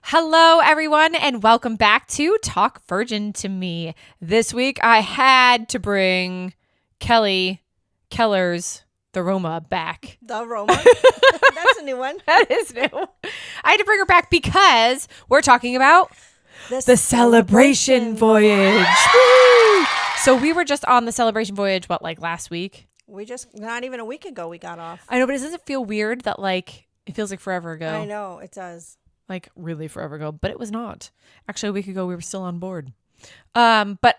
Hello, everyone, and welcome back to Talk Virgin to Me. This week, I had to bring Keller's The Roma back. The Roma? That's a new one. That is new. I had to bring her back because we're talking about the Celebration Voyage. Woo! So we were just on the Celebration Voyage, last week? Not even a week ago we got off. I know, but doesn't it feel weird that, it feels like forever ago? I know, it does. Really forever ago, but it was not. Actually, a week ago, we were still on board. But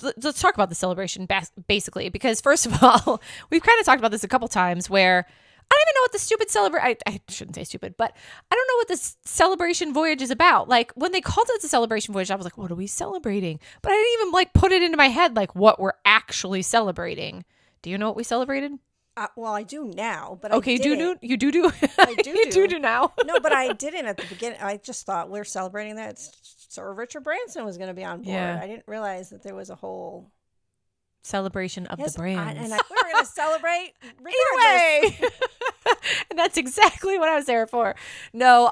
let's talk about the celebration basically, because first of all, we've kind of talked about this a couple times where I don't even know what the stupid I shouldn't say stupid, but I don't know what this celebration voyage is about. When they called it the celebration voyage, I was like, what are we celebrating? But I didn't even put it into my head, what we're actually celebrating. Do you know what we celebrated? Well, I do now, but okay, I didn't. You do. I do. You do now. No, but I didn't at the beginning. I just thought we're celebrating that Sir Richard Branson was going to be on board. Yeah. I didn't realize that there was a whole celebration of the brands. We were going to celebrate either way. And that's exactly what I was there for. No,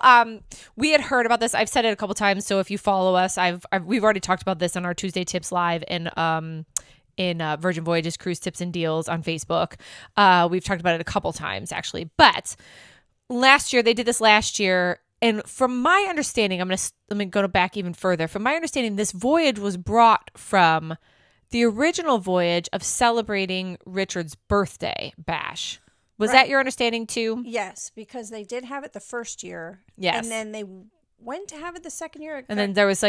we had heard about this. I've said it a couple times. So if you follow us, we've already talked about this on our Tuesday Tips Live in Virgin Voyages Cruise Tips and Deals on Facebook. We've talked about it a couple times, actually. But they did this last year. And from my understanding, let me go back even further. From my understanding, this voyage was brought from the original voyage of celebrating Richard's birthday bash. Was that your understanding too? Yes, because they did have it the first year. Yes. And then they went to have it the second year. And then there was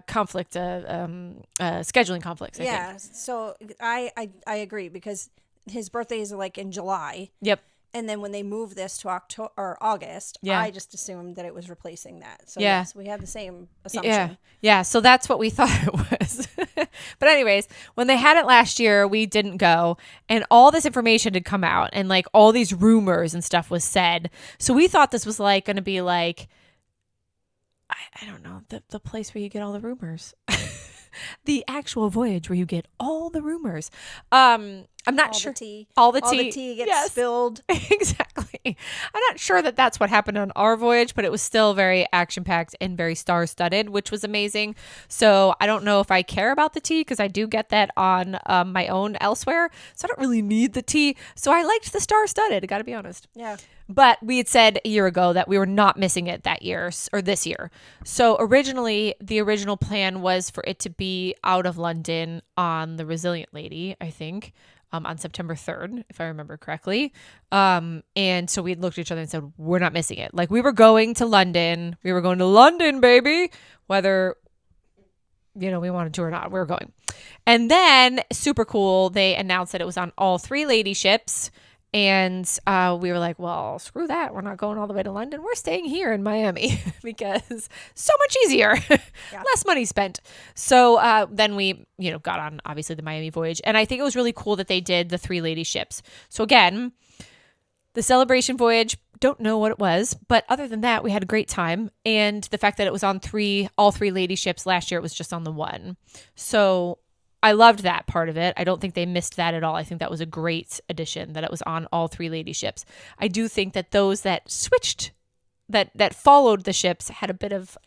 conflict, scheduling conflicts. I think. So I agree because his birthday is in July. Yep. And then when they moved this to October or August, I just assumed that it was replacing that. So yes, we had the same assumption. Yeah. So that's what we thought it was. But anyways, when they had it last year, we didn't go, and all this information had come out, and all these rumors and stuff was said. So we thought this was going to be I don't know, the place where you get all the rumors. The actual voyage where you get all the rumors. I'm not sure. All the tea gets spilled. Exactly. I'm not sure that that's what happened on our voyage, but it was still very action-packed and very star-studded, which was amazing. So I don't know if I care about the tea because I do get that on my own elsewhere. So I don't really need the tea. So I liked the star-studded, I got to be honest. Yeah. But we had said a year ago that we were not missing it that year or this year. So originally, the original plan was for it to be out of London on the Resilient Lady, I think, on September 3rd, if I remember correctly. And so we looked at each other and said, we're not missing it. We were going to London. We were going to London, baby. Whether, we wanted to or not, we were going. And then, super cool, they announced that it was on all 3 lady ships. And we were like, well, screw that. We're not going all the way to London. We're staying here in Miami because so much easier, less money spent. So then we, got on, obviously, the Miami voyage. And I think it was really cool that they did the 3 lady ships. So again, the celebration voyage, don't know what it was. But other than that, we had a great time. And the fact that it was on all 3 lady ships last year, it was just on the one. So I loved that part of it. I don't think they missed that at all. I think that was a great addition that it was on all 3 lady ships. I do think that those that switched, that followed the ships had a bit of,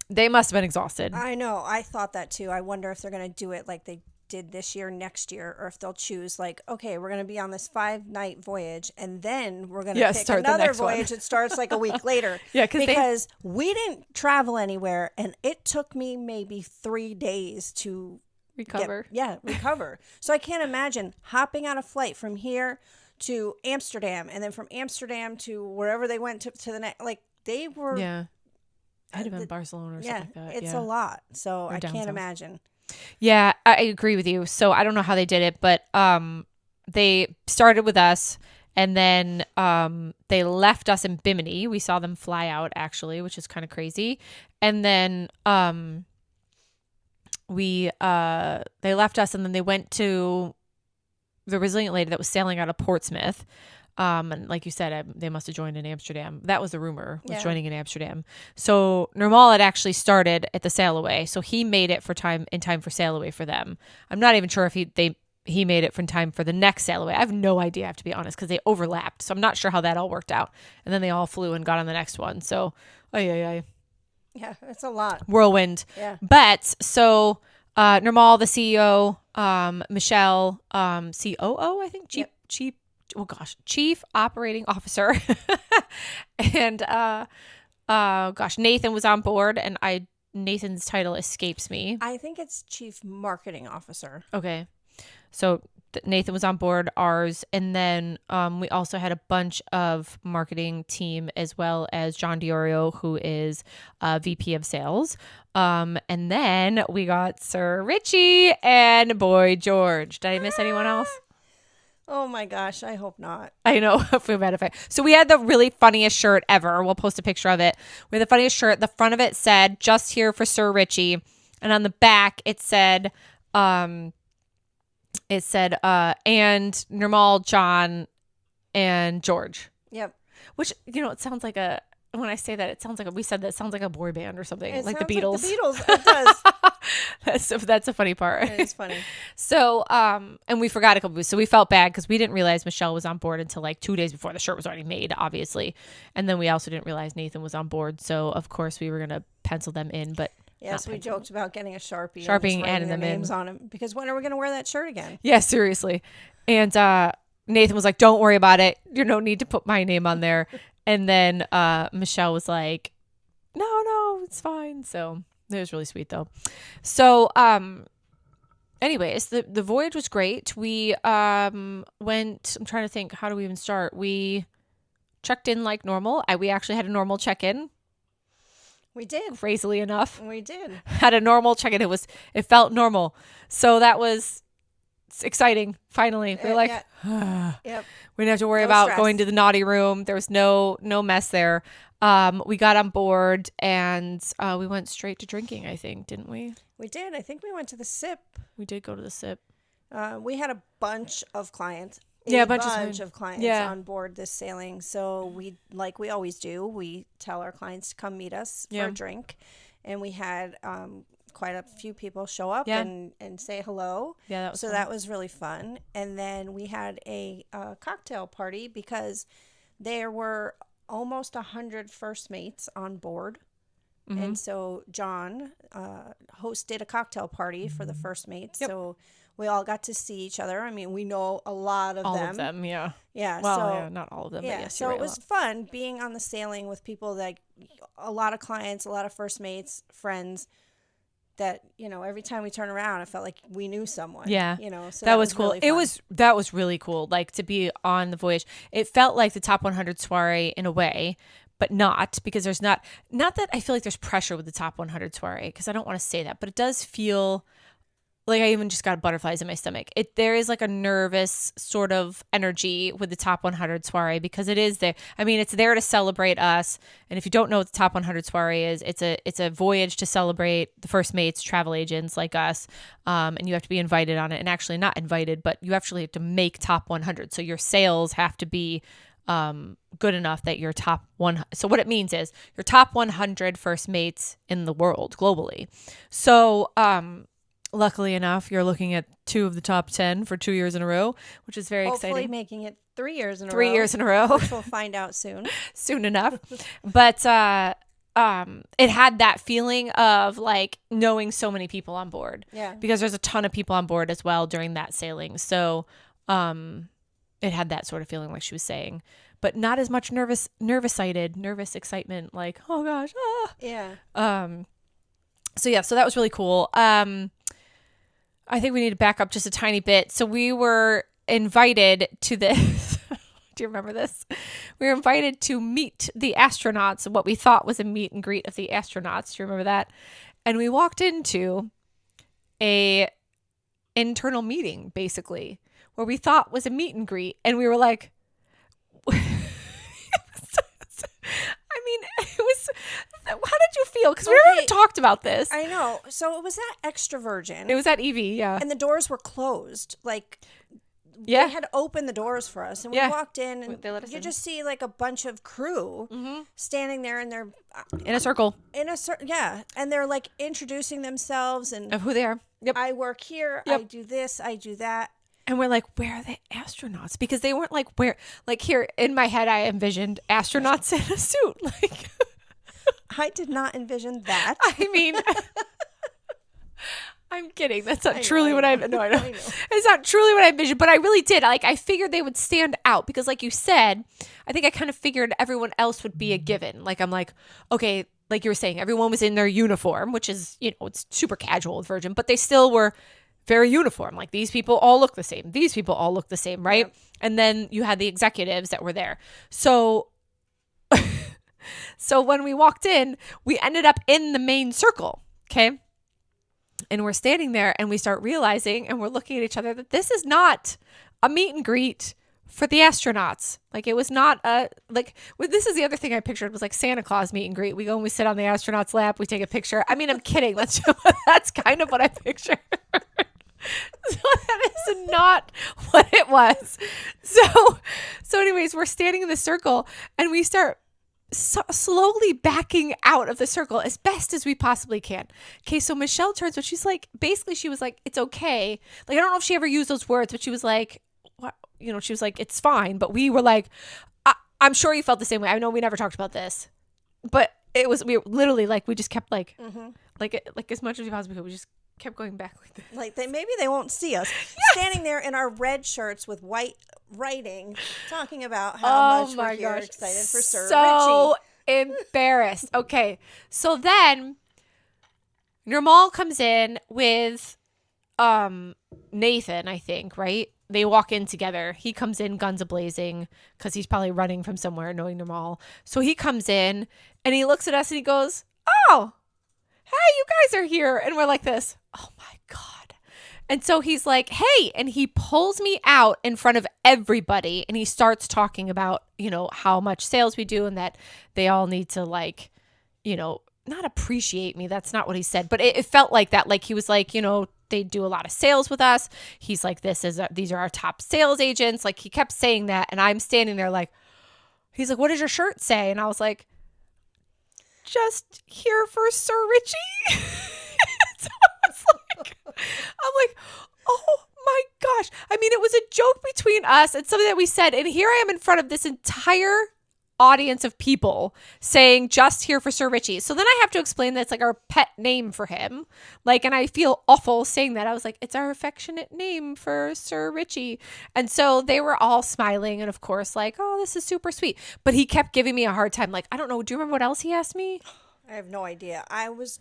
they must have been exhausted. I know. I thought that too. I wonder if they're going to do it like they did this year, next year, or if they'll choose okay, we're going to be on this 5-night voyage and then we're going to pick another voyage that starts a week later. Because we didn't travel anywhere and it took me maybe 3 days to recover. Recover. So I can't imagine hopping on a flight from here to Amsterdam and then from Amsterdam to wherever they went to the next, they were. Yeah. I'd have been Barcelona or something like that. It's a lot. So I can't imagine. Yeah, I agree with you. So I don't know how they did it, but they started with us and then they left us in Bimini. We saw them fly out actually, which is kind of crazy. And then they left us and then they went to the Resilient Lady that was sailing out of Portsmouth. And like you said, they must have joined in Amsterdam. That was the rumor, was joining in Amsterdam. So Nirmal had actually started at the sail away. So he made it in time for sail away for them. I'm not even sure if he made it from time for the next sail away. I have no idea, I have to be honest, because they overlapped. So I'm not sure how that all worked out. And then they all flew and got on the next one. So, yeah, it's a lot. Whirlwind. Yeah. But so Nirmal, the CEO, Michelle, COO, I think, Chief Operating Officer, and Nathan was on board, and Nathan's title escapes me. I think it's Chief Marketing Officer. Okay. So Nathan was on board, ours, and then we also had a bunch of marketing team as well as John Diorio, who is VP of Sales. And then we got Sir Richie and Boy George. Did I miss anyone else? Oh my gosh, I hope not. I know. I feel bad if I. So we had the really funniest shirt ever. We'll post a picture of it. We had the funniest shirt. The front of it said, "Just here for Sir Richie," and on the back it said, and Nirmal, John, and George. Yep. Which, it sounds like when I say that, it sounds like we said that it sounds like a boy band or something, like the Beatles. Like the Beatles. It does. That's a funny part. It is funny. So, and we forgot a couple weeks. So we felt bad because we didn't realize Michelle was on board until like 2 days before the shirt was already made, obviously. And then we also didn't realize Nathan was on board. So of course we were going to pencil them in, but yes, we joked about getting a Sharpie and adding them names on them, because when are we going to wear that shirt again? Yeah, seriously. And Nathan was like, "Don't worry about it. You don't need to put my name on there." And then Michelle was like, no, it's fine. So it was really sweet though. So anyways, the voyage was great. We went, I'm trying to think, how do we even start? We checked in like normal. We actually had a normal check-in. We did. Crazily enough. We did. Had a normal check-in. It felt normal. So that was exciting. Finally, we're like, yep. We didn't have to worry about going to the naughty room. There was no mess there. We got on board and we went straight to drinking, I think, didn't we? We did. I think we went to the SIP. We did go to the SIP. We had a bunch of clients. A bunch of clients on board this sailing. So we, like we always do, we tell our clients to come meet us for a drink. And we had quite a few people show up and say hello. Yeah, that was fun. That was really fun. And then we had a cocktail party because there were almost 100 first mates on board. Mm-hmm. And so John hosted a cocktail party for the first mates. Yep. So we all got to see each other. I mean, we know a lot of them. All of them, yeah. Yeah. Well, not all of them, but yes, so it was fun being on the sailing with people that, a lot of clients, a lot of first mates, friends, that, every time we turn around, I felt like we knew someone. Yeah. So that was cool. Really That was really cool. Like, to be on the voyage. It felt like the Top 100 soiree in a way, but not, because there's not that I feel like there's pressure with the Top 100 soiree, because I don't want to say that, but it does feel like I even just got butterflies in my stomach. There is like a nervous sort of energy with the Top 100 soiree, because it is there. I mean, it's there to celebrate us. And if you don't know what the Top 100 soiree is, it's a voyage to celebrate the first mates, travel agents like us. And you have to be invited on it. And actually not invited, but you actually have to make Top 100. So your sales have to be good enough that you're top 100. So what it means is you're top 100 first mates in the world globally. So, luckily enough, you're looking at 2 of the top 10 for 2 years in a row, which is very exciting. Hopefully making it 3 years in a row. 3 years in a row. Which we'll find out soon. Soon enough. But it had that feeling of like knowing so many people on board. Yeah. Because there's a ton of people on board as well during that sailing. So it had that sort of feeling, like she was saying. But not as much nervous excitement, like, oh gosh. Yeah. So that was really cool. I think we need to back up just a tiny bit. So we were invited to this. Do you remember this? We were invited to meet the astronauts, what we thought was a meet and greet of the astronauts. Do you remember that? And we walked into a internal meeting, basically, where we thought was a meet and greet. And we were like, it was, how did you feel? Because we already talked about this. I know. So it was at Extra Virgin. It was at Evie, yeah. And the doors were closed. Like, they had opened the doors for us. And we walked in, and you just see like a bunch of crew standing there, and they're in a circle. And they're like introducing themselves and of who they are. Yep. I work here. Yep. I do this. I do that. And we're like, where are the astronauts? Because they weren't like, where, like here in my head, I envisioned astronauts in a suit. Like, I did not envision that. I mean, I'm kidding. That's not truly what I know. I know. It's not truly what I envisioned, but I really did. Like, I figured they would stand out because, like you said, I think I kind of figured everyone else would be a given. Like, I'm like, okay, like you were saying, everyone was in their uniform, which is, you know, it's super casual with Virgin, but they still were very uniform. Like, these people all look the same. These people all look the same, right? Yep. And then you had the executives that were there. So when we walked in, we ended up in the main circle, okay? And we're standing there and we start realizing, and we're looking at each other, that this is not a meet and greet for the astronauts. Like, it was not this is the other thing I pictured was like Santa Claus meet and greet. We go and we sit on the astronaut's lap, we take a picture. I mean, I'm kidding. That's kind of what I pictured. So that is not what it was. So anyways, we're standing in the circle and we start slowly backing out of the circle as best as we possibly can. Okay, so Michelle turns, but she's like, basically she was like, it's okay. Like, I don't know if she ever used those words, but she was like, what? You know, she was like, it's fine. But we were like, I'm sure you felt the same way. I know we never talked about this, but we were literally like, we just kept like, like as much as we possibly could, we just kept going back like this. Like, maybe they won't see us. Yes! Standing there in our red shirts with white writing, talking about how much we're here excited for Sir Richie. So embarrassed. Okay, so then Nirmal comes in with Nathan, I think, right? They walk in together. He comes in guns a-blazing because he's probably running from somewhere, knowing Nirmal. So he comes in and he looks at us and he goes, oh, hey, you guys are here. And we're like this, oh my God. And so he's like, hey, and he pulls me out in front of everybody and he starts talking about, you know, how much sales we do and that they all need to, like, you know, not appreciate me. That's not what he said, but it felt like that. Like, he was like, you know, they do a lot of sales with us. He's like, these are our top sales agents. Like, he kept saying that. And I'm standing there like, he's like, what does your shirt say? And I was like, just here for Sir Richie. So I'm like, oh my gosh. I mean, it was a joke between us and something that we said. And here I am in front of this entire audience of people saying just here for Sir Richie. So then I have to explain that it's like our pet name for him. Like, and I feel awful saying that. I was like, it's our affectionate name for Sir Richie. And so they were all smiling and of course like, oh, this is super sweet. But he kept giving me a hard time. Like, I don't know. Do you remember what else he asked me? I have no idea. I was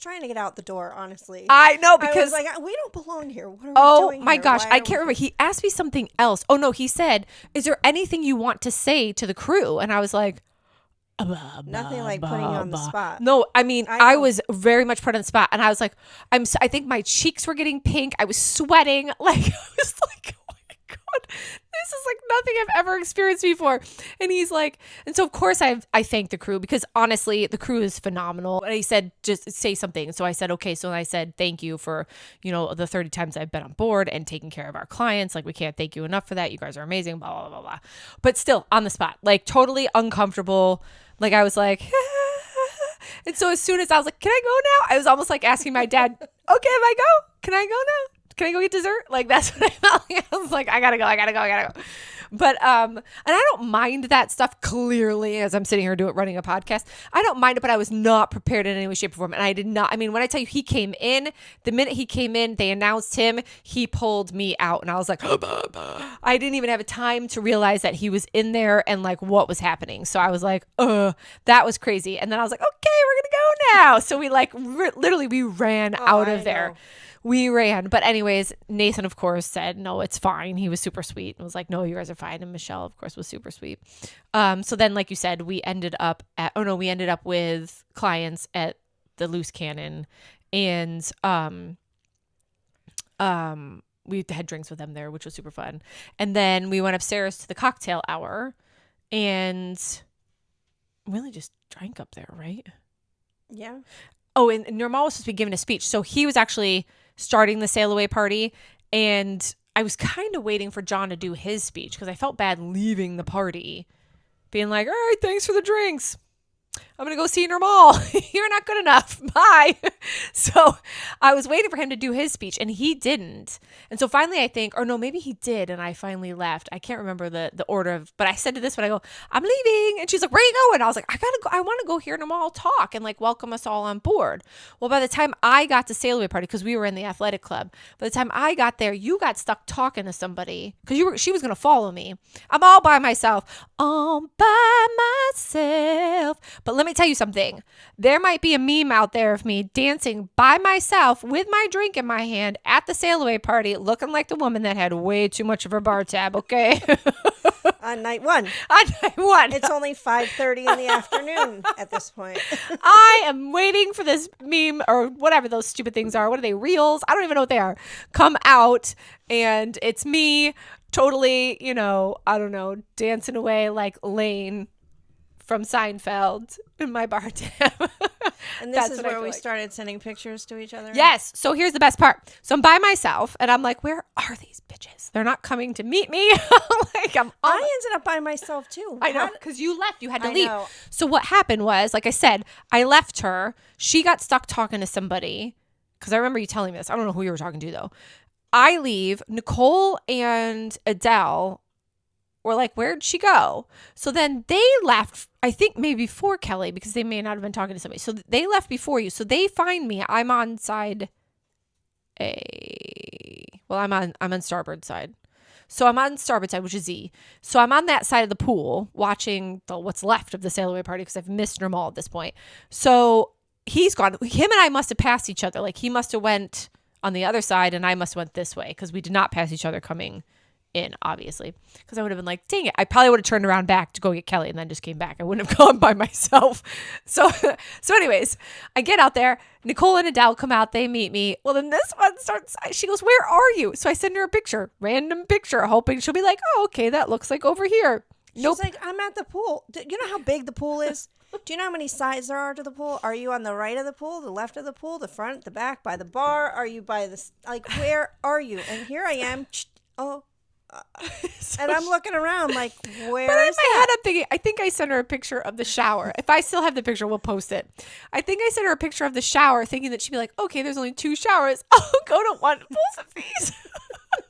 trying to get out the door, honestly. I know, because I was like, we don't belong here. What are we doing my here? Gosh, I can't remember. He asked me something else. Oh no, he said, is there anything you want to say to the crew? And I was like, nothing like putting you on the spot. No, I mean, I was very much put on the spot. And I was like, I think my cheeks were getting pink. I was sweating. Like, I was like, oh my God, this is like nothing I've ever experienced before. And he's like, and so of course I thanked the crew because honestly, the crew is phenomenal. And he said, just say something. So I said, okay. So I said, thank you for, you know, the 30 times I've been on board and taking care of our clients. Like, we can't thank you enough for that. You guys are amazing, blah, blah, blah, blah. But still on the spot, like totally uncomfortable. Like, I was like, and so as soon as I was like, can I go now? I was almost like asking my dad, okay, if I go, can I go now? Can I go get dessert? Like, that's what I felt like. I was like, I gotta go. But, and I don't mind that stuff clearly as I'm sitting here running a podcast. I don't mind it, but I was not prepared in any way, shape, or form. And I did not, I mean, when I tell you he came in, the minute he came in, they announced him, he pulled me out. And I was like, I didn't even have a time to realize that he was in there and like what was happening. So I was like, that was crazy. And then I was like, okay, we're gonna go now. So we like, literally we ran out of there. We ran. But anyways, Nathan, of course, said, no, it's fine. He was super sweet and was like, no, you guys are fine. And Michelle, of course, was super sweet. So then, like you said, we ended up with clients at the Loose Cannon. And we had drinks with them there, which was super fun. And then we went upstairs to the cocktail hour and really just drank up there, right? Yeah. Oh, and Nirmal was supposed to be giving a speech. So he was actually starting the sail away party. And I was kind of waiting for John to do his speech because I felt bad leaving the party, being like, all right, thanks for the drinks. I'm going to go see Normal. You're not good enough. Bye. So I was waiting for him to do his speech and he didn't. And so finally I think, or no, maybe he did. And I finally left. I can't remember the order of, but I said to this one, I go, I'm leaving. And she's like, where are you going? I was like, I gotta go. I want to go hear Normal talk and like welcome us all on board. Well, by the time I got to sail away party, because we were in the athletic club, by the time I got there, you got stuck talking to somebody because she was going to follow me. I'm all by myself. All by myself. But let me tell you something. There might be a meme out there of me dancing by myself with my drink in my hand at the sail away party, looking like the woman that had way too much of her bar tab, okay? On night one. On night one. It's only 5:30 in the afternoon at this point. I am waiting for this meme or whatever those stupid things are. What are they? Reels? I don't even know what they are. Come out and it's me totally, I don't know, dancing away like Lane from Seinfeld in my bar tab. And this is where we started sending pictures to each other? Yes. So here's the best part. So I'm by myself and I'm like, where are these bitches? They're not coming to meet me. I ended up by myself too. I know, because you left. You had to leave. So what happened was, like I said, I left her. She got stuck talking to somebody, because I remember you telling me this. I don't know who you were talking to, though. I leave. Nicole and Adele were like, where'd she go? So then they left, I think maybe before Kelly, because they may not have been talking to somebody. So they left before you. So they find me. I'm on side A. Well, I'm on starboard side. So I'm on starboard side, which is Z. So I'm on that side of the pool watching what's left of the sail away party because I've missed Normal at this point. So he's gone. Him and I must have passed each other. Like he must have went on the other side and I must have went this way because we did not pass each other coming in, obviously, because I would have been like, dang it, I probably would have turned around back to go get Kelly and then just came back. I wouldn't have gone by myself. So anyways, I get out there. Nicole and Adele come out. They meet me. Well, then this one starts, she goes, where are you? So I send her a picture, random picture, hoping she'll be like, oh, okay, that looks like over here. Nope. She's like, I'm at the pool. Do you know how big the pool is? Do you know how many sides there are to the pool? Are you on the right of the pool, the left of the pool, the front, the back, by the bar? Are you by the, like, where are you? And here I am. And I'm looking around like, where but is in my head, I'm thinking, I think I sent her a picture of the shower. If I still have the picture, we'll post it. I think I sent her a picture of the shower thinking that she'd be like, okay, there's only 2 showers. I'll go to one, both of these. And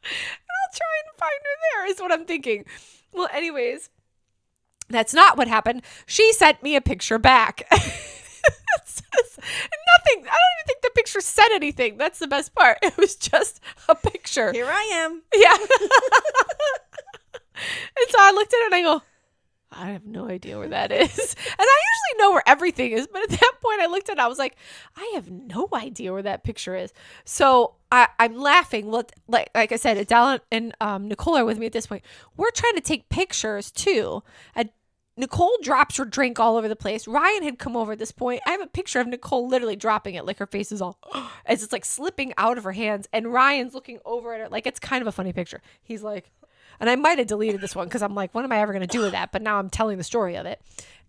I'll try and find her there is what I'm thinking. Well, anyways, that's not what happened. She sent me a picture back. Nothing. I don't even think the picture said anything. That's the best part. It was just a picture. Here I am. Yeah. And so I looked at it and I go, I have no idea where that is. And I usually know where everything is. But at that point I looked at it. I was like, I have no idea where that picture is. So I'm laughing. Well, like I said, Adele and Nicole are with me at this point. We're trying to take pictures too. Nicole drops her drink all over the place. Ryan had come over at this point. I have a picture of Nicole literally dropping it, like her face is all, as it's like slipping out of her hands. And Ryan's looking over at her. Like, it's kind of a funny picture. He's like, and I might have deleted this one because I'm like, what am I ever going to do with that? But now I'm telling the story of it.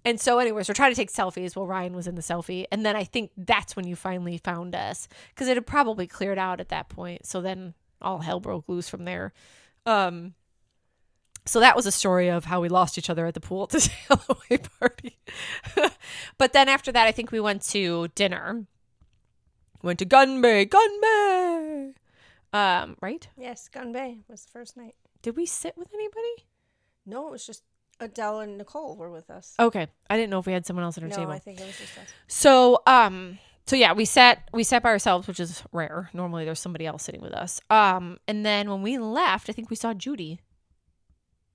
And so anyways, we're trying to take selfies while Ryan was in the selfie. And then I think that's when you finally found us because it had probably cleared out at that point. So then all hell broke loose from there. So that was a story of how we lost each other at the pool at the sail away party. But then after that, I think we went to dinner. Went to Gun Bay. Right? Yes, Gun Bay was the first night. Did we sit with anybody? No, it was just Adele and Nicole were with us. Okay. I didn't know if we had someone else at our table. No, I think it was just us. So yeah, we sat by ourselves, which is rare. Normally there's somebody else sitting with us. And then when we left, I think we saw Judy.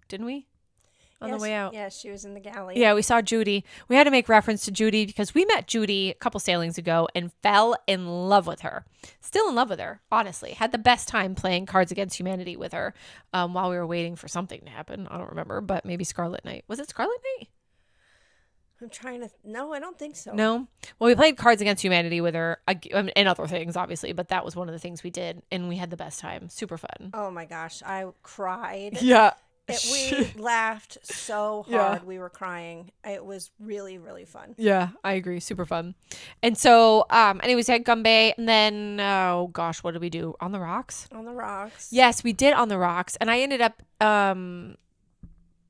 Didn't we? On the way out. Yes, she was in the galley. Yeah, we saw Judy. We had to make reference to Judy because we met Judy a couple sailings ago and fell in love with her. Still in love with her, honestly. Had the best time playing Cards Against Humanity with her while we were waiting for something to happen. I don't remember, but maybe Scarlet Night. Was it Scarlet Night? I'm trying to... No, I don't think so. No? Well, we played Cards Against Humanity with her and other things, obviously, but that was one of the things we did, and we had the best time. Super fun. Oh, my gosh. I cried. Yeah. We laughed so hard. Yeah. We were crying. It was really, really fun. Yeah, I agree. Super fun. And so, anyways, at Gumbay, and then, oh gosh, what did we do? On the rocks? On the rocks. Yes, we did on the rocks. And I ended up,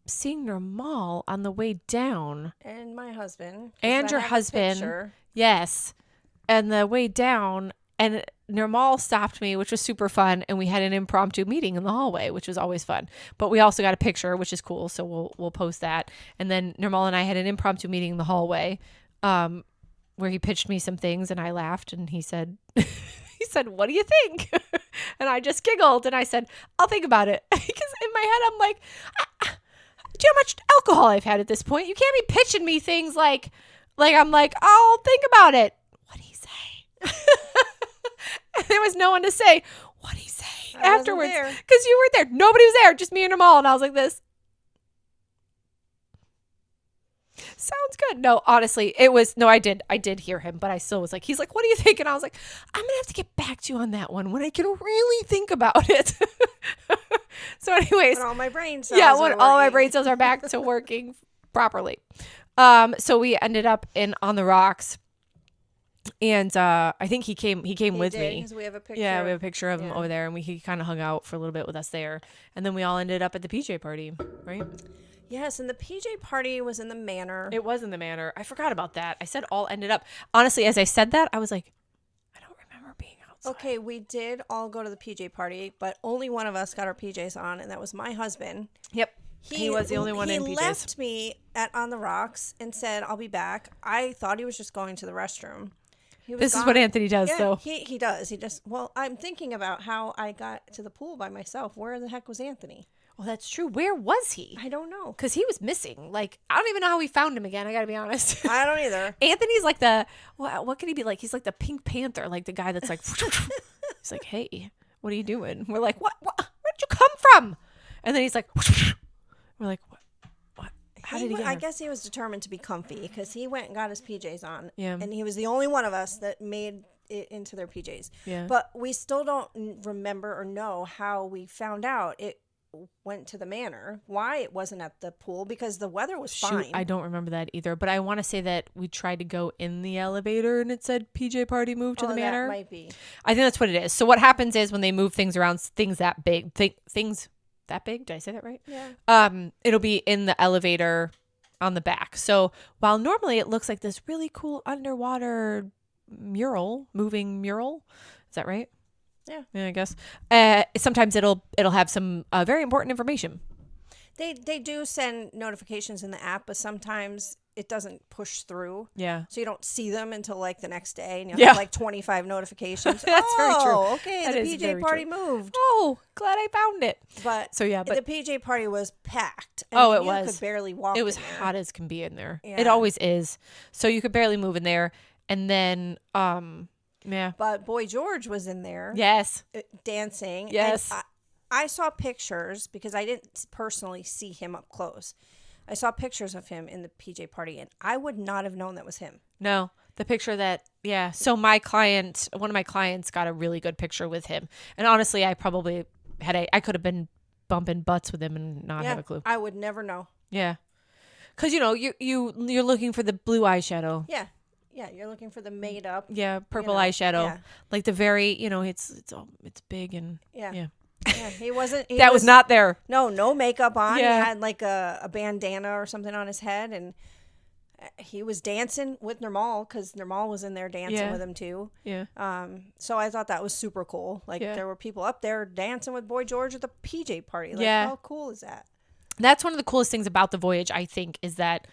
seeing Normal on the way down. And my husband. And your husband. Yes. And the way down, and Normal stopped me, which was super fun. And we had an impromptu meeting in the hallway, which was always fun. But we also got a picture, which is cool. So we'll post that. And then Normal and I had an impromptu meeting in the hallway, where he pitched me some things and I laughed and he said, what do you think? And I just giggled and I said, I'll think about it. Because in my head, I'm like, do you know how much alcohol I've had at this point? You can't be pitching me things like I'm like, I'll think about it. What'd he say? And there was no one to say, what'd he say afterwards? Because you were there. Nobody was there. Just me and Normal. And I was like this. Sounds good. No, honestly, I did hear him, but I still was like, he's like, what do you think? And I was like, I'm going to have to get back to you on that one when I can really think about it. So anyways. When all my brain cells when all my brain cells are back to working properly. So we ended up on the rocks. And I think he came with me. We have a picture. Yeah, we have a picture of him over there, and he kind of hung out for a little bit with us there. And then we all ended up at the PJ party, right? Yes, and the PJ party was in the Manor. It was in the Manor. I forgot about that. I said all ended up. Honestly, as I said that, I was like, I don't remember being outside. Okay, we did all go to the PJ party, but only one of us got our PJs on, and that was my husband. Yep. He was the only one in PJs. He left me on the rocks and said, I'll be back. I thought he was just going to the restroom. This is what Anthony does, though. He does. I'm thinking about how I got to the pool by myself. Where the heck was Anthony? Well, that's true. Where was he? I don't know. Because he was missing. Like, I don't even know how we found him again. I got to be honest. I don't either. Anthony's like what could he be like? He's like the Pink Panther, like the guy that's like, he's like, hey, what are you doing? We're like, what? Where'd you come from? And then he's like, we're like, what? How did he get I guess he was determined to be comfy because he went and got his PJs on. Yeah. And he was the only one of us that made it into their PJs. Yeah. But we still don't remember or know how we found out it went to the Manor, why it wasn't at the pool, because the weather was fine. I don't remember that either, but I want to say that we tried to go in the elevator and it said PJ party moved to the Manor. That might be. I think that's what it is. So what happens is when they move things around, things that big, things that big, did I say that right? Yeah. It'll be in the elevator on the back. So while normally it looks like this really cool underwater moving mural, is that right? Yeah, I guess. Sometimes it'll have some very important information. They do send notifications in the app, but sometimes it doesn't push through. Yeah. So you don't see them until like the next day, and you have like 25 notifications. That's very true. Okay, the PJ party moved. Oh, glad I found it. But the PJ party was packed. It was. You could barely walk. It was hot as can be in there. Yeah. It always is. So you could barely move in there, and then yeah. But Boy George was in there. Yes. Dancing. Yes. And I saw pictures because I didn't personally see him up close. I saw pictures of him in the PJ party, and I would not have known that was him. No. The picture yeah. So one of my clients got a really good picture with him. And honestly, I probably I could have been bumping butts with him and not have a clue. I would never know. Yeah. Because, you're looking for the blue eyeshadow. Yeah. Yeah, you're looking for the made up. Yeah, purple eyeshadow. Yeah. Like the very, it's big and yeah. Yeah, he wasn't. That was not there. No makeup on. Yeah. He had like a bandana or something on his head, and he was dancing with Normal because Normal was in there dancing with him too. Yeah. So I thought that was super cool. Like there were people up there dancing with Boy George at the PJ party. Like, how cool is that? That's one of the coolest things about the voyage, I think, is that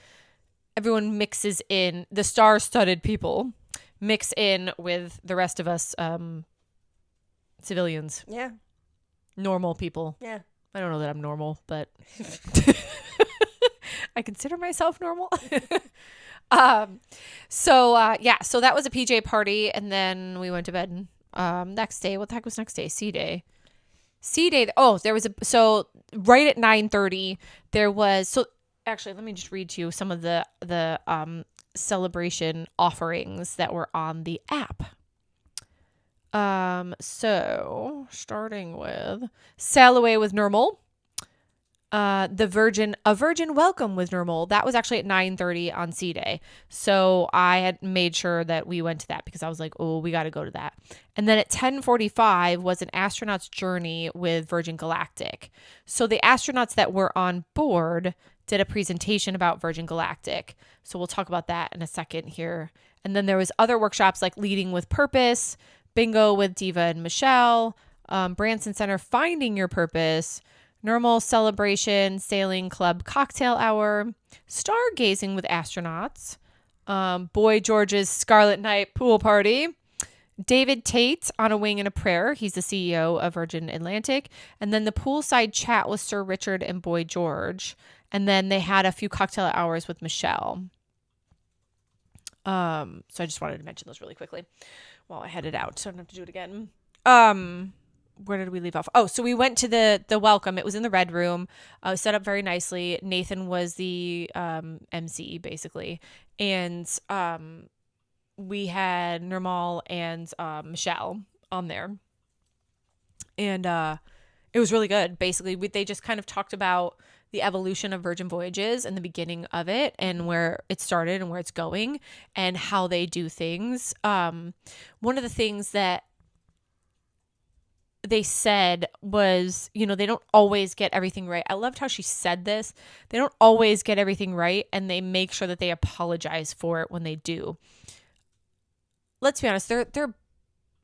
everyone mixes in, the star-studded people mix in with the rest of us civilians. Yeah. Normal people. Yeah. I don't know that I'm normal, but I consider myself normal. So that was a PJ party, and then we went to bed. Next day, what the heck was next day? Sea day. Oh, there was so right at 9:30 there was, actually, let me just read to you some of the celebration offerings that were on the app. So starting with Sail Away with Normal, a Virgin welcome was normal. That was actually at 9:30 on C Day. So I had made sure that we went to that because I was like, oh, we got to go to that. And then at 10:45 was an astronaut's journey with Virgin Galactic. So the astronauts that were on board did a presentation about Virgin Galactic. So we'll talk about that in a second here. And then there was other workshops like leading with purpose, bingo with Diva and Michelle, Branson Center, finding your purpose, normal celebration, sailing club cocktail hour, stargazing with astronauts, Boy George's Scarlet Night pool party, David Tate on a wing and a prayer. He's the CEO of Virgin Atlantic. And then the poolside chat with Sir Richard and Boy George. And then they had a few cocktail hours with Michelle. So I just wanted to mention those really quickly while I headed out, so I don't have to do it again. Where did we leave off? Oh, so we went to the welcome. It was in the red room, set up very nicely. Nathan was the MC basically, and we had Nirmal and Michelle on there, and it was really good. Basically, they just kind of talked about the evolution of Virgin Voyages and the beginning of it and where it started and where it's going and how they do things. One of the things that they said was, they don't always get everything right. I loved how she said this. They don't always get everything right, and they make sure that they apologize for it when they do. Let's be honest, they're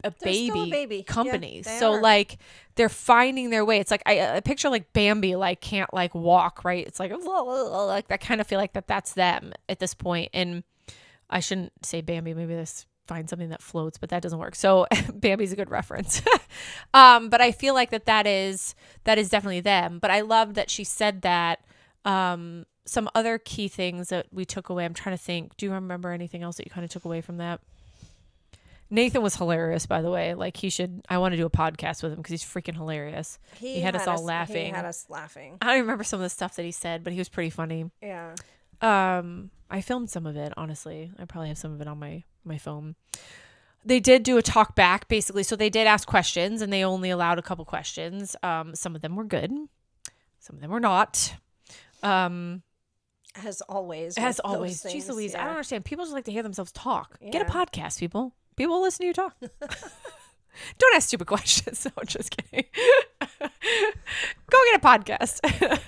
a baby company. Yeah, so like they're finding their way. It's like I picture like Bambi like can't like walk, right? It's like that kind of feel like that's them at this point. And I shouldn't say Bambi, maybe this find something that floats, but that doesn't work. So Bambi's a good reference. But I feel like that is definitely them. But I love that she said that. Some other key things that we took away. I'm trying to think. Do you remember anything else that you kind of took away from that? Nathan was hilarious, by the way. Like I want to do a podcast with him because he's freaking hilarious. He had us all laughing. He had us laughing. I don't remember some of the stuff that he said, but he was pretty funny. Yeah. I filmed some of it, honestly. I probably have some of it on my phone. They did do a talk back, basically. So they did ask questions, and they only allowed a couple questions. Some of them were good. Some of them were not. As always. Jeez Louise, yeah. I don't understand. People just like to hear themselves talk. Yeah. Get a podcast, people. People will listen to you talk. Don't ask stupid questions. No, just kidding. Go get a podcast.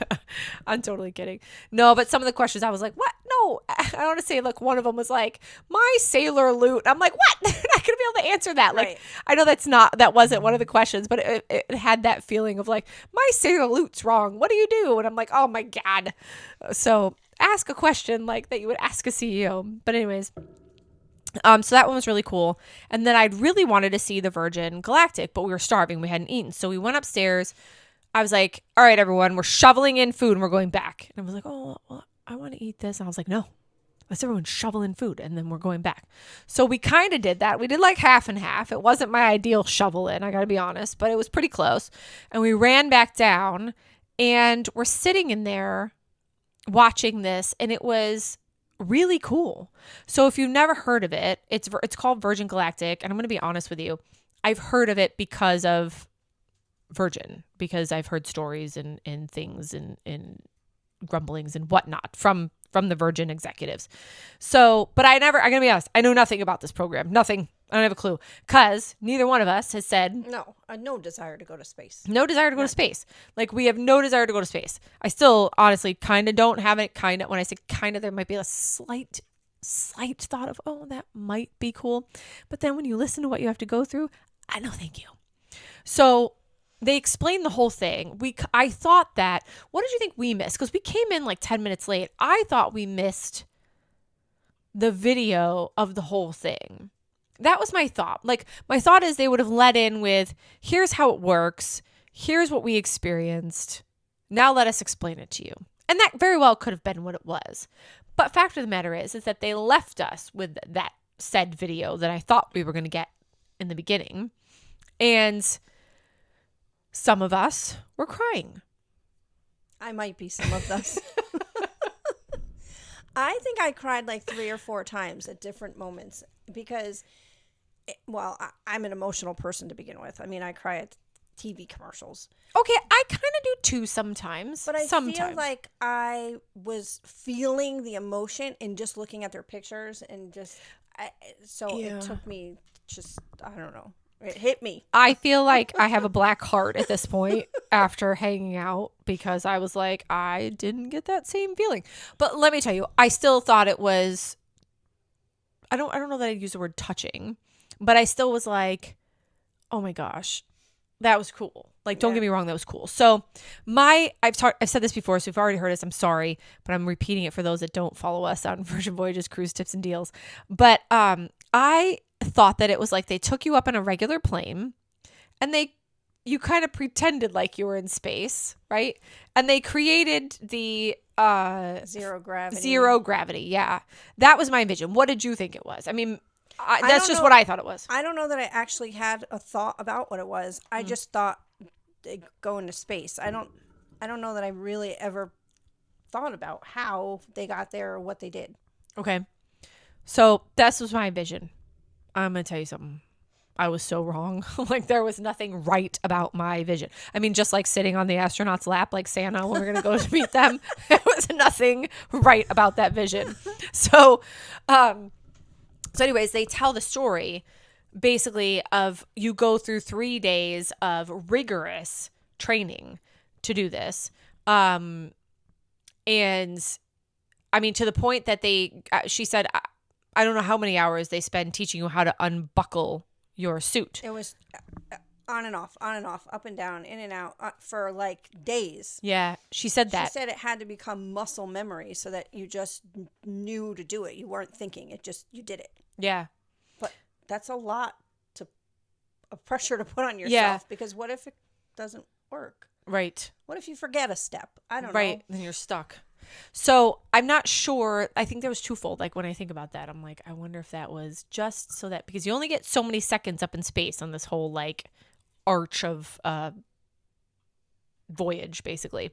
I'm totally kidding. No, but some of the questions I was like, what? No. I want to say, look, one of them was like, my sailor loot. I'm like, what? They're not going to be able to answer that. Like, right. I know that wasn't one of the questions, but it had that feeling of like, my sailor loot's wrong. What do you do? And I'm like, oh my God. So ask a question like that you would ask a CEO. But anyways. So that one was really cool. And then I'd really wanted to see the Virgin Galactic, but we were starving. We hadn't eaten. So we went upstairs. I was like, all right, everyone, we're shoveling in food and we're going back. And I was like, oh, well, I want to eat this. And I was like, no, let's everyone shovel in food and then we're going back. So we kind of did that. We did like half and half. It wasn't my ideal shovel in, I got to be honest, but it was pretty close. And we ran back down and we're sitting in there watching this, and it was really cool. So if you've never heard of it, it's called Virgin Galactic, and I'm going to be honest with you, I've heard of it because of Virgin, because I've heard stories and things and grumblings and whatnot from the Virgin executives. So, but I'm going to be honest, I know nothing about this program. Nothing. I don't have a clue, because neither one of us has said no desire to go to space. No desire to go to space. Like, we have no desire to go to space. I still honestly kind of don't have it. Kind of, when I say kind of, there might be a slight thought of, oh, that might be cool. But then when you listen to what you have to go through, no, thank you. So they explained the whole thing. I thought that, what did you think we missed? Because we came in like 10 minutes late. I thought we missed the video of the whole thing. That was my thought. Like, my thought is they would have let in with, here's how it works. Here's what we experienced. Now let us explain it to you. And that very well could have been what it was. But fact of the matter is that they left us with that said video that I thought we were going to get in the beginning. And some of us were crying. I might be some of those. I think I cried like 3 or 4 times at different moments because, I'm an emotional person to begin with. I mean, I cry at TV commercials. Okay, I kind of do too sometimes. But I feel like I was feeling the emotion in just looking at their pictures and just, it took me just, I don't know. It hit me. I feel like I have a black heart at this point after hanging out because I was like, I didn't get that same feeling. But let me tell you, I still thought it was, I don't know that I'd use the word touching, but I still was like, oh my gosh, that was cool. Like, don't get me wrong, that was cool. So I've said this before, so if you've already heard this, I'm sorry, but I'm repeating it for those that don't follow us on Virgin Voyages Cruise Tips and Deals. But I thought that it was like they took you up in a regular plane and you kind of pretended like you were in space, right? And they created the zero gravity. Zero gravity, yeah. That was my vision. What did you think it was? I mean, that's just what I thought it was. I don't know that I actually had a thought about what it was. I just thought they go into space. I don't know that I really ever thought about how they got there or what they did. Okay. So this was my vision. I'm going to tell you something. I was so wrong. Like, there was nothing right about my vision. I mean, just like sitting on the astronaut's lap like Santa when we're going to go to meet them, there was nothing right about that vision. So anyways, they tell the story basically of you go through 3 days of rigorous training to do this. And I mean, to the point that she said, I don't know how many hours they spend teaching you how to unbuckle your suit. It was on and off, up and down, in and out for like days. Yeah, she said that. She said it had to become muscle memory so that you just knew to do it. You weren't thinking. You did it. Yeah. But that's a lot of pressure to put on yourself because what if it doesn't work? Right. What if you forget a step? I don't know. Right. Then you're stuck. So I'm not sure. I think there was twofold. Like, when I think about that, I'm like, I wonder if that was just so that, because you only get so many seconds up in space on this whole like arch of voyage, basically.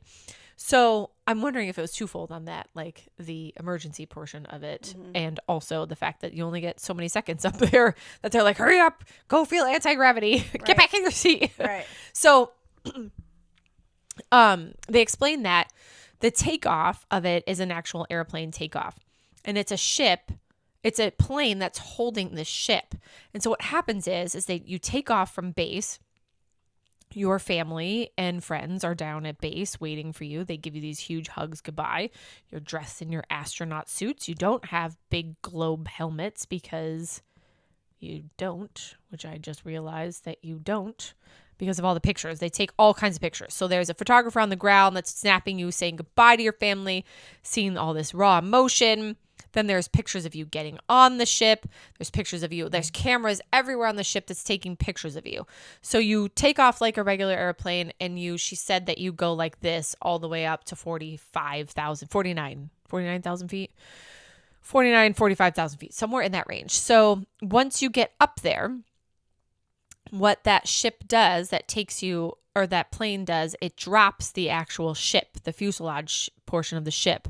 So I'm wondering if it was twofold on that, like the emergency portion of it, and also the fact that you only get so many seconds up there that they're like, hurry up, go feel anti-gravity, get back in your seat. Right. So they explain that the takeoff of it is an actual airplane takeoff, and it's a ship. It's a plane that's holding the ship. And so what happens is that you take off from base. Your family and friends are down at base waiting for you. They give you these huge hugs goodbye. You're dressed in your astronaut suits. You don't have big globe helmets because you don't, which I just realized that you don't, because of all the pictures. They take all kinds of pictures. So there's a photographer on the ground that's snapping you, saying goodbye to your family, seeing all this raw emotion. Then there's pictures of you getting on the ship. There's pictures of you. There's cameras everywhere on the ship that's taking pictures of you. So you take off like a regular airplane, and she said that you go like this all the way up to 45,000 feet. 45,000 feet, somewhere in that range. So once you get up there, what that ship does that takes you, or that plane does, it drops the actual ship, the fuselage portion of the ship.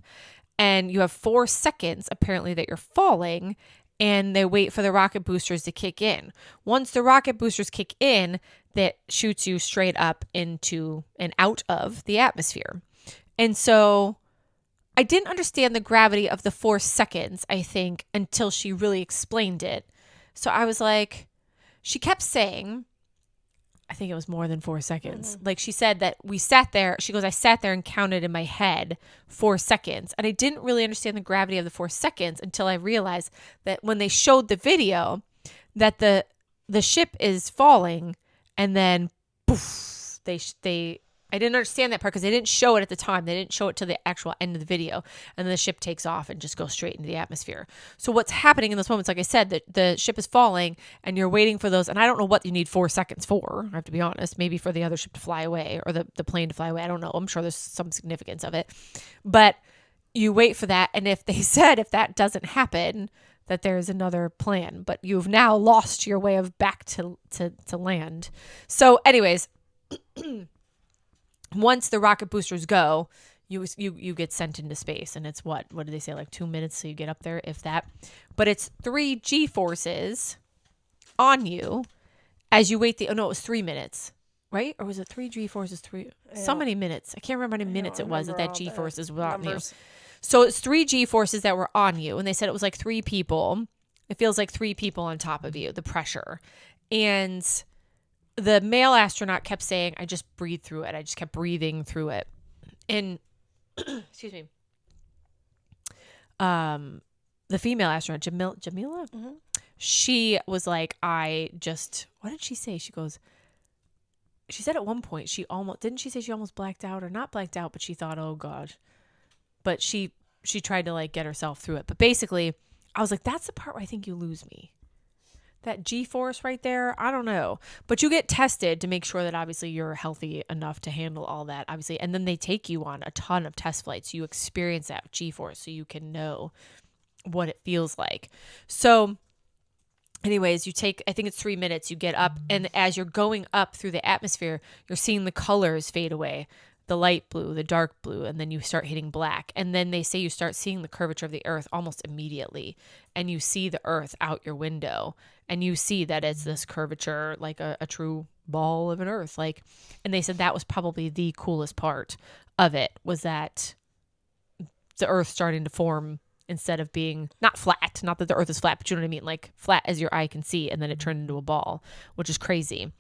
And you have 4 seconds, apparently, that you're falling, and they wait for the rocket boosters to kick in. Once the rocket boosters kick in, that shoots you straight up into and out of the atmosphere. And so I didn't understand the gravity of the 4 seconds, I think, until she really explained it. So I was like, she kept saying, I think it was more than 4 seconds. Like, she said that we sat there. She goes, I sat there and counted in my head 4 seconds. And I didn't really understand the gravity of the 4 seconds until I realized that when they showed the video, that the ship is falling, and then poof, I didn't understand that part because they didn't show it at the time. They didn't show it to the actual end of the video. And then the ship takes off and just goes straight into the atmosphere. So what's happening in those moments, like I said, the ship is falling and you're waiting for those. And I don't know what you need 4 seconds for, I have to be honest. Maybe for the other ship to fly away, or the plane to fly away. I don't know. I'm sure there's some significance of it. But you wait for that. And if that doesn't happen, that there's another plan. But you've now lost your way of back to land. So anyways, once the rocket boosters go, you get sent into space, and it's what did they say, like 2 minutes so you get up there, if that. But it's 3 G forces on you as you wait it was 3 minutes, right? Or was it 3 G-forces? So many minutes. I can't remember how many minutes it was that G-forces were on you. So it's 3 G-forces that were on you. And they said it was like 3 people. It feels like 3 people on top of you, the pressure. And the male astronaut kept saying, I just breathed through it. I just kept breathing through it. And, excuse me, the female astronaut, Jamila, she was like, what did she say? She said at one point, didn't she say she almost blacked out, or not blacked out, but she thought, oh God. But she tried to like get herself through it. But basically, I was like, that's the part where I think you lose me. That G-force right there, I don't know. But you get tested to make sure that obviously you're healthy enough to handle all that, obviously. And then they take you on a ton of test flights. You experience that G-force so you can know what it feels like. So anyways, I think it's 3 minutes, you get up, and as you're going up through the atmosphere, you're seeing the colors fade away. The light blue, the dark blue, and then you start hitting black. And then they say you start seeing the curvature of the earth almost immediately. And you see the earth out your window. And you see that it's this curvature, like a true ball of an earth. And they said that was probably the coolest part of it, was that the earth starting to form instead of being not flat. Not that the earth is flat, but you know what I mean? Like flat as your eye can see, and then it turned into a ball, which is crazy.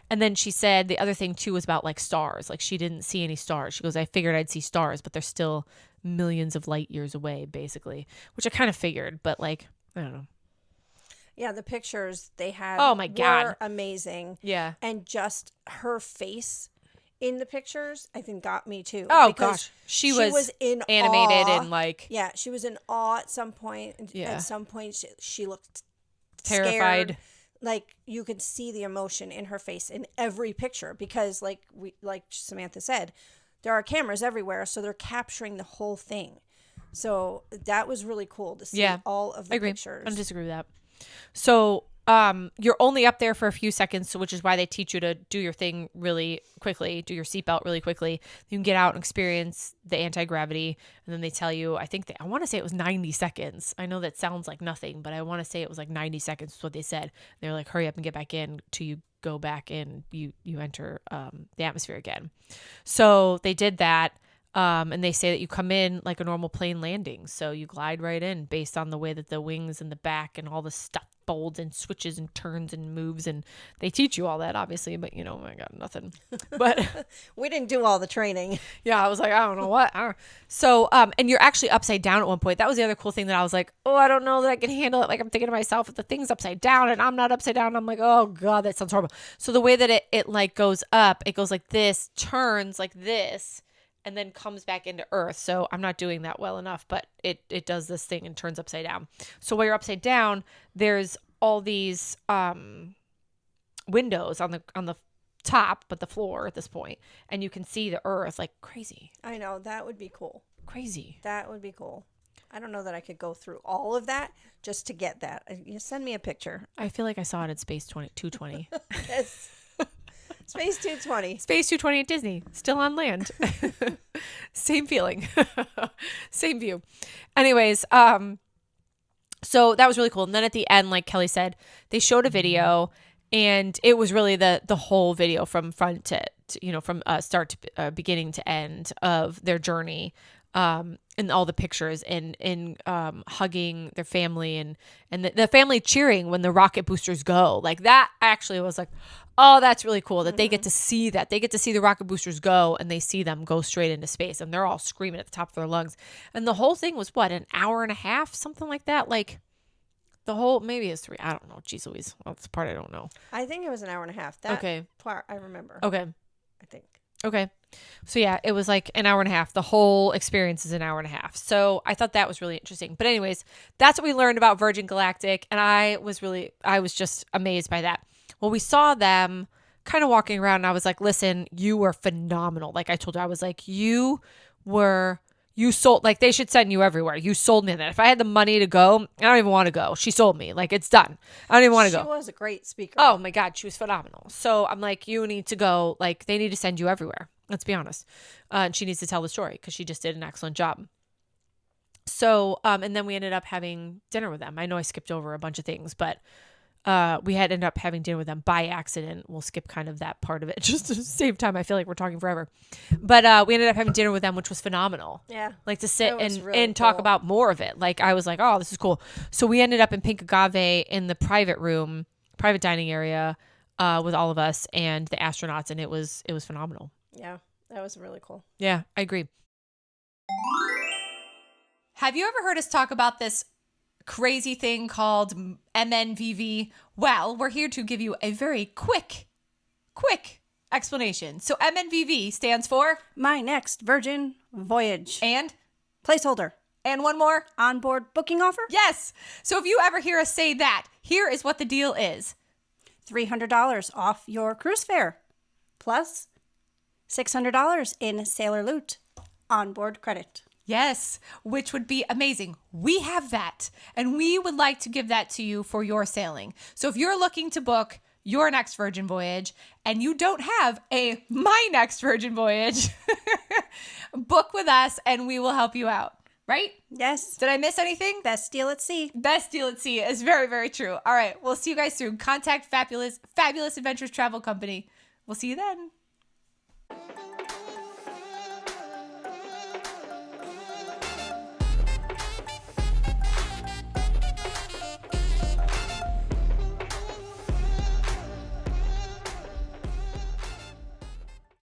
And then she said the other thing too was about like stars. Like she didn't see any stars. She goes, I figured I'd see stars, but they're still millions of light years away, basically, which I kind of figured, but like, I don't know. Yeah, the pictures they had were amazing. Yeah. And just her face in the pictures, I think got me too. Oh gosh. She was in animated awe. and like, yeah, she was in awe at some point. Yeah. At some point she looked terrified. Scared. Like you could see the emotion in her face in every picture, because like Samantha said, there are cameras everywhere, so they're capturing the whole thing. So that was really cool to see all of the pictures. I don't disagree with that. So you're only up there for a few seconds, which is why they teach you to do your thing really quickly, do your seatbelt really quickly. You can get out and experience the anti-gravity, and then they tell you, I want to say it was 90 seconds. I know that sounds like nothing, but I want to say it was like 90 seconds is what they said. They're like, hurry up and get back in till you go back in, you enter the atmosphere again. So they did that. And they say that you come in like a normal plane landing. So you glide right in based on the way that the wings and the back and all the stuff folds and switches and turns and moves. And they teach you all that, obviously. But, I got nothing. But we didn't do all the training. Yeah, I was like, I don't know what. So, and you're actually upside down at one point. That was the other cool thing that I was like, oh, I don't know that I can handle it. Like I'm thinking to myself, if the thing's upside down and I'm not upside down, I'm like, oh God, that sounds horrible. So the way that it like goes up, it goes like this, turns like this, and then comes back into earth. So I'm not doing that well enough, but it does this thing and turns upside down. So while you're upside down, there's all these windows on the top, but the floor at this point, and you can see the earth like crazy. I know, that would be cool. Crazy. That would be cool. I don't know that I could go through all of that just to get that. You send me a picture. I feel like I saw it at Space 220. Yes. Space 220. Space 220 at Disney. Still on land. Same feeling. Same view. Anyways, so that was really cool. And then at the end, like Kelly said, they showed a video, and it was really the whole video from front to from start to beginning to end of their journey. And all the pictures and hugging their family and the family cheering when the rocket boosters go. Like that actually was like, oh, that's really cool that they get to see that. They get to see the rocket boosters go, and they see them go straight into space, and they're all screaming at the top of their lungs. And the whole thing was what, an hour and a half, something like that? Like the whole, maybe it's 3. I don't know. Jeez Louise. Well, that's the part I don't know. I think it was an hour and a half. That part I remember. Okay. I think. Okay. So yeah, it was like an hour and a half. The whole experience is an hour and a half. So I thought that was really interesting. But anyways, that's what we learned about Virgin Galactic. And I was just amazed by that. Well, we saw them kind of walking around, and I was like, listen, you were phenomenal. Like I told her, I was like, you sold, like they should send you everywhere. You sold me on that. If I had the money to go, I don't even want to go. She sold me. Like it's done. I don't even want to go. She was a great speaker. Oh my God. She was phenomenal. So I'm like, you need to go. Like they need to send you everywhere. Let's be honest. And she needs to tell the story because she just did an excellent job. So, and then we ended up having dinner with them. I know I skipped over a bunch of things, but we had ended up having dinner with them by accident. We'll skip kind of that part of it just to save time. I feel like we're talking forever. But we ended up having dinner with them, which was phenomenal. Yeah. Like to sit and, really and talk cool. about more of it. Like I was like, oh, this is cool. So we ended up in Pink Agave in the private room, private dining area with all of us and the astronauts. And it was phenomenal. Yeah, that was really cool. Yeah, I agree. Have you ever heard us talk about this crazy thing called MNVV? Well, we're here to give you a very quick explanation. So MNVV stands for My Next Virgin Voyage. and Placeholder. and one more. Onboard booking offer. Yes. So if you ever hear us say that, here is what the deal is. $300 off your cruise fare. Plus $600 in sailor loot onboard credit. Yes, which would be amazing. We have that, and we would like to give that to you for your sailing. So if you're looking to book your next Virgin Voyage and you don't have a My Next Virgin Voyage, book with us and we will help you out. Right? Yes. Did I miss anything? Best deal at sea. Best deal at sea is very, very true. All right. We'll see you guys soon. Contact Fabulous Adventures Travel Company. We'll see you then.